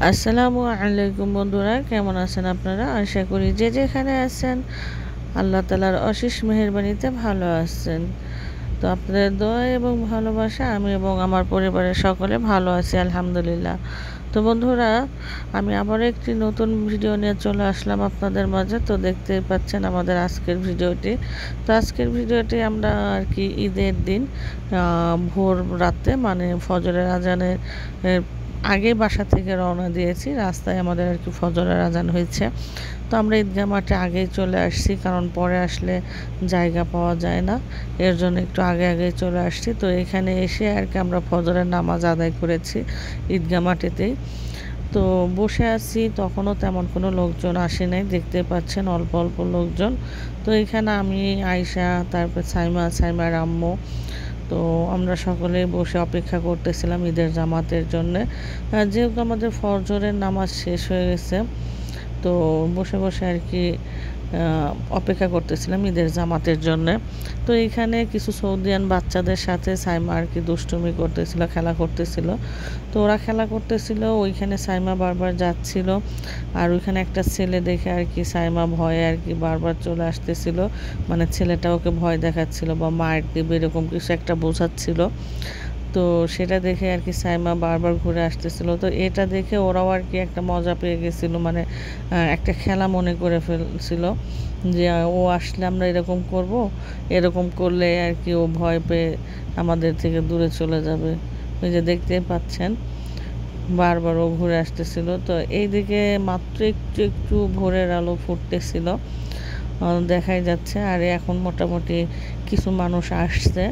আসসালামু আলাইকুম বন্ধুরা, কেমন আছেন আপনারা? আশা করি যে যেখানে আছেন আল্লাহ তাআলার অশেষ মেহেরবানিতে ভালো আছেন। তো আপনাদের দোয়া এবং ভালোবাসা আমি এবং আমার পরিবারের সকলে ভালো আছি আলহামদুলিল্লাহ। তো বন্ধুরা, আমি আবারও একটি নতুন ভিডিও নিয়ে চলে আসলাম আপনাদের মাঝে। তো দেখতেই পাচ্ছেন আমাদের আজকের ভিডিওটি। তো আজকের ভিডিওটি আমরা আর কি ঈদের দিন ভোর রাতে মানে ফজরের আজানের আগে বাসা থেকে রওনা দিয়েছি। রাস্তায় আমাদের আর কি ফজরের আজান হয়েছে। তো আমরা ঈদগাহ মাঠে আগেই চলে আসছি, কারণ পরে আসলে জায়গা পাওয়া যায় না। এর জন্য একটু আগেই চলে আসছি। তো এখানে এসে আর কি আমরা ফজরের নামাজ আদায় করেছি ঈদগাহ মাঠেতেই। তো বসে আছি, তখনও তেমন কোনো লোকজন আসে নাই, দেখতে পাচ্ছেন অল্প অল্প লোকজন। তো এখানে আমি, আয়শা, তারপর সাইমার আম্মু, তো আমরা সকলে বসে অপেক্ষা করতেছিলাম ঈদের জামাতের জন্যে। যেহেতু আমাদের ফজরের নামাজ শেষ হয়ে গেছে, তো বসে বসে আর কি অপেক্ষা করতেছিলাম ঈদের জামাতের জন্যে। তো এইখানে কিছু সৌদিয়ান বাচ্চাদের সাথে সাইমা আর কি দুষ্টুমি করতেছিল, খেলা করতেছিল। তো ওরা খেলা করতেছিল, ওইখানে সাইমা বারবার যাচ্ছিল। আর ওইখানে একটা ছেলে দেখে আর কি সাইমা ভয়ে আর কি বারবার চলে আসতেছিল, মানে ছেলেটা ওকে ভয় দেখাচ্ছিল বা মার দিবে এরকম কিছু একটা বোঝাচ্ছিল। তো সেটা দেখে আর কি সাইমা বারবার ঘুরে আসতেছিল। তো এটা দেখে ওরাও আর কি একটা মজা পেয়ে গেছিল, মানে একটা খেলা মনে করে ফেলছিল যে ও আসলে আমরা এরকম করব, এরকম করলে আর কি ও ভয় পেয়ে আমাদের থেকে দূরে চলে যাবে। ওই যে দেখতেই পাচ্ছেন বারবার ও ঘুরে আসতেছিল। তো এইদিকে মাত্র একটু একটু ভোরের আলো ফুটতেছিল, দেখাই যাচ্ছে। আর এখন মোটামুটি কিছু মানুষ আসছে,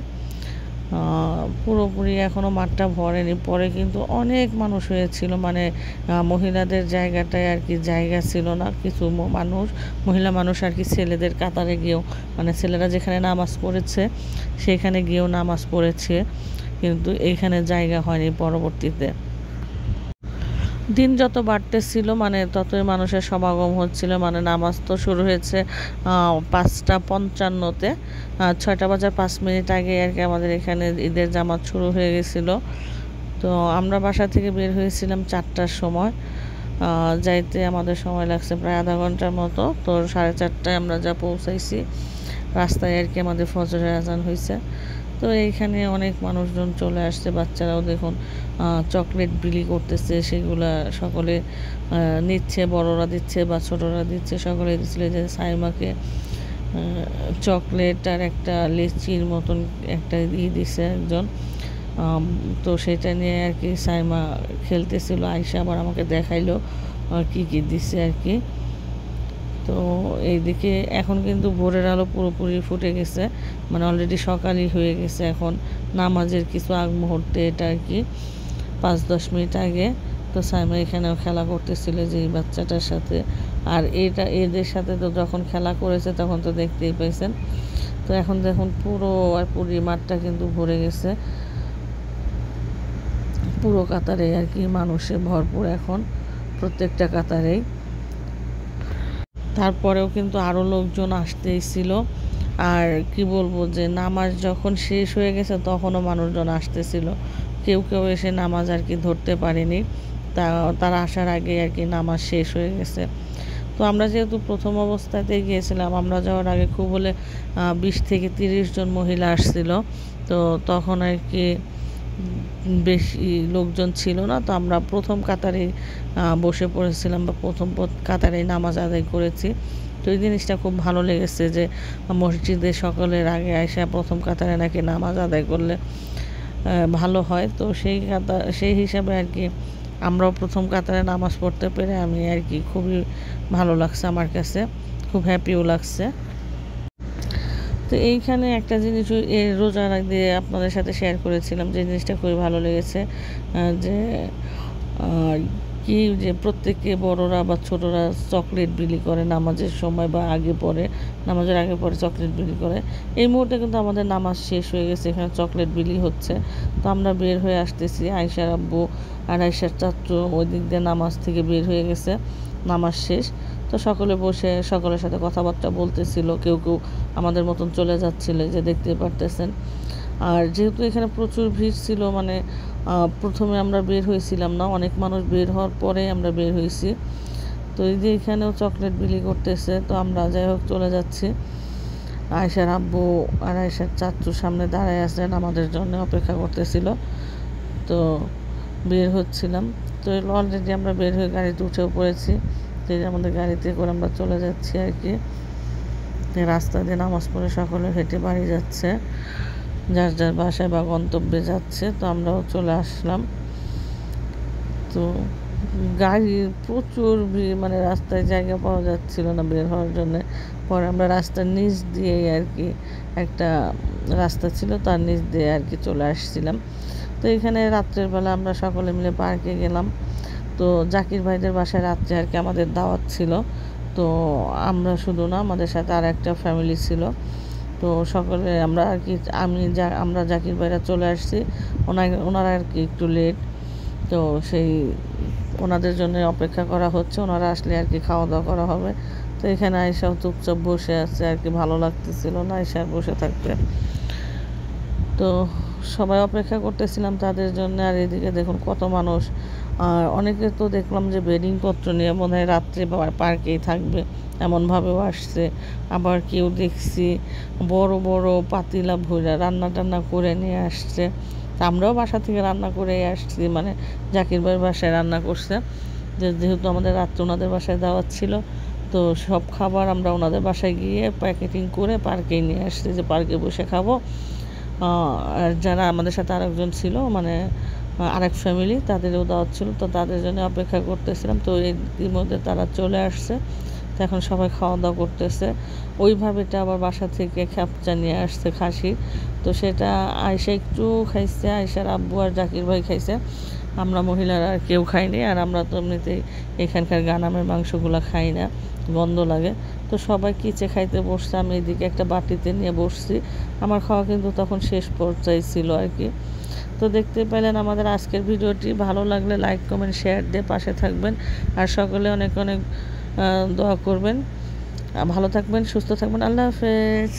পুরোপুরি এখনও মাঠটা ভরেনি। পরে কিন্তু অনেক মানুষ হয়েছিল, মানে মহিলাদের জায়গাটায় আর কি জায়গা ছিল না। কিছু মহিলা মানুষ আর কি ছেলেদের কাতারে গিয়েও, মানে ছেলেরা যেখানে নামাজ পড়েছে সেখানে গিয়েও নামাজ পড়েছে, কিন্তু এইখানে জায়গা হয়নি পরবর্তীতে। দিন যত বাড়তেছিল মানে ততই মানুষের সমাগম হচ্ছিল। মানে নামাজ তো শুরু হয়েছে 5:55-তে, 6টা বাজার 5 মিনিট আগে আর কি আমাদের এখানে ঈদের জামাত শুরু হয়ে গেছিলো। তো আমরা বাসা থেকে বের হয়েছিলাম 4টার সময়, যাইতে আমাদের সময় লাগছে প্রায় আধা ঘন্টার মতো। তো 4:30টায় আমরা যা পৌঁছাইছি রাস্তায় আর কি আমাদের ফজরের আজান হয়েছে। তো এইখানে অনেক মানুষজন চলে আসছে, বাচ্চারাও দেখুন চকলেট বিলি করতেছে, সেগুলা সকলে নিচ্ছে, বড়রা দিচ্ছে বা ছোটরা দিচ্ছে, সকলে দিচ্ছিল। যে সাইমাকে চকলেট আর একটা লিচির মতন একটা দিছে একজন, তো সেটা নিয়ে আর কি সাইমা খেলতেছিল। আয়শা আবার আমাকে দেখাইলো কি কি দিছে আর কি। তো এইদিকে এখন কিন্তু ভোরের আলো পুরোপুরি ফুটে গেছে, মানে অলরেডি সকালই হয়ে গেছে। এখন নামাজের কিছু আগ মুহূর্তে, এটা আর কি 5-10 মিনিট আগে। তো সাইমা এখানেও খেলা করতেছিল যে এই বাচ্চাটার সাথে। আর এদের সাথে তো যখন খেলা করেছে তখন তো দেখতেই পাইছেন। তো এখন দেখুন পুরো মাঠটা কিন্তু ভরে গেছে, পুরো কাতারে আর কি মানুষে ভরপুর এখন, প্রত্যেকটা কাতারেই। তারপরেও কিন্তু আরও লোকজন আসতেই ছিল। আর কি বলবো, যে নামাজ যখন শেষ হয়ে গেছে তখনও মানুষজন আসতেছিল। কেউ কেউ এসে নামাজ আর কি ধরতে পারেনি, তারা আসার আগে আর কি নামাজ শেষ হয়ে গেছে। তো আমরা যেহেতু প্রথম অবস্থাতেই গিয়েছিলাম, আমরা যাওয়ার আগে খুব হলে 20 থেকে 30 জন মহিলা আসছিল। তো তখন আর কি বেশি লোকজন ছিল না। তো আমরা প্রথম কাতারে বসে পড়েছিলাম বা প্রথম কাতারে নামাজ আদায় করেছি। তো এই জিনিসটা খুব ভালো লেগেছে যে মসজিদে সকলের আগে আয়সা প্রথম কাতারে নাকি নামাজ আদায় করলে ভালো হয়। তো সেই হিসাবে আর কি আমরাও প্রথম কাতারে নামাজ পড়তে পেরে আমি আর কি খুবই ভালো লাগছে, আমার কাছে খুব হ্যাপিও লাগছে। তো এইখানে একটা জিনিস রোজার আগে আপনাদের সাথে শেয়ার করেছিলাম, যে জিনিসটা খুবই ভালো লেগেছে, যে কি যে প্রত্যেকে বড়রা বা ছোটরা চকলেট বিলি করে নামাজের সময় বা নামাজের আগে পরে চকলেট বিলি করে। এই মুহূর্তে কিন্তু আমাদের নামাজ শেষ হয়ে গেছে, এখানে চকলেট বিলি হচ্ছে। তো আমরা বের হয়ে আসতেছি, আয়শার আব্বু আর আয়শার চাচু ওই দিক দিয়ে নামাজ থেকে বের হয়ে গেছে, নামাজ শেষ। তো সকলে বসে সকলের সাথে কথাবার্তা বলতেছিল, কেউ কেউ আমাদের মতন চলে যাচ্ছিল, যে দেখতে পারতেছেন। আর যেহেতু এখানে প্রচুর ভিড় ছিল, মানে প্রথমে আমরা বের হয়েছিলাম না, অনেক মানুষ বের হওয়ার পরে আমরা বের হয়েছি। তো এই যে এখানেও চকলেট বিলি করতেছে, তো আমরা যাই হোক চলে যাচ্ছি। আয়েশার আব্বু আর আয়েশার চাচুর সামনে দাঁড়ায় আছেন, আমাদের জন্য অপেক্ষা করতেছিল। তো বের হচ্ছিলাম, তো অলরেডি আমরা বের হয়ে গাড়িতে উঠেও পড়েছি। তো আমাদের গাড়িতে করে আমরা চলে যাচ্ছি আর কি। রাস্তা দিয়ে নামাজ পড়ে সকলে হেঁটে বাড়ি যাচ্ছে, যার যার বাসায় বা গন্তব্যে যাচ্ছে। তো আমরাও চলে আসলাম। তো গাড়ির প্রচুর ভিড়, মানে রাস্তায় জায়গা পাওয়া যাচ্ছিল না বের হওয়ার জন্যে। পরে আমরা রাস্তার নিচ দিয়েই আর কি, একটা রাস্তা ছিল তার নিচ দিয়ে আর কি চলে আসছিলাম। তো এখানে রাত্রের বেলা আমরা সকলে মিলে পার্কে গেলাম। তো জাকির ভাইদের বাসায় রাত্রে আর কি আমাদের দাওয়াত ছিল। তো আমরা শুধু না, আমাদের সাথে আর একটা ফ্যামিলি ছিল। তো সকলে আমরা আর কি, আমরা জাকির ভাইরা চলে আসছি, ওনারা আর কি একটু লেট। তো সেই ওনাদের জন্য অপেক্ষা করা হচ্ছে, ওনারা আসলে আর কি খাওয়া দাওয়া করা হবে। তো এখানে আয়েশাও চুপচাপ বসে আছে আর কি, ভালো লাগতেছিল না আয়েশার বসে থাকতে। তো সবাই অপেক্ষা করতেছিলাম তাদের জন্য। আর এদিকে দেখুন কত মানুষ, আর অনেকে তো দেখলাম যে বেডিংপত্র নিয়ে মনে হয় রাত্রে পার্কেই থাকবে এমনভাবেও আসছে। আবার কেউ দেখছি বড় বড় পাতিলা ভরে রান্না টান্না করে নিয়ে আসছে। আমরাও বাসা থেকে রান্না করে আসছি, মানে জাকির ভাইয়ের বাসায় রান্না করছে। যেহেতু আমাদের রাত্রে ওনাদের বাসায় দাওয়াত ছিল, তো সব খাবার আমরা ওনাদের বাসায় গিয়ে প্যাকেটিং করে পার্কেই নিয়ে আসছি, যে পার্কে বসে খাবো। আর যারা আমাদের সাথে আরেকজন ছিল, মানে আরেক ফ্যামিলি, তাদেরও দাওয়াত ছিল। তো তাদের জন্য অপেক্ষা করতেছিলাম। তো এর মধ্যে তারা চলে আসছে। তো এখন সবাই খাওয়া দাওয়া করতেছে। ওইভাবেটা আবার বাসা থেকে খ্যাপচা নিয়ে আসছে খাসি। তো সেটা আয়েশা একটু খাইছে, আয়েশার আব্বু আর জাকির ভাই খাইছে, আমরা মহিলারা আর কেউ খাইনি। আর আমরা তো এমনিতেই এখানকার গানামের মাংসগুলো খাই না, গন্ধ লাগে। তো সবাই কিচে খাইতে বসছে, আমি এদিকে একটা বাটিতে নিয়ে বসছি। আমার খাওয়া কিন্তু তখন শেষ পর্যায়ে ছিল আর কি। তো দেখতে পেলেন আমাদের আজকের ভিডিওটি। ভালো লাগলে লাইক কমেন্ট শেয়ার দিয়ে পাশে থাকবেন। আর সকলে অনেক অনেক দোয়া করবেন। ভালো থাকবেন, সুস্থ থাকবেন। আল্লাহ হাফেজ।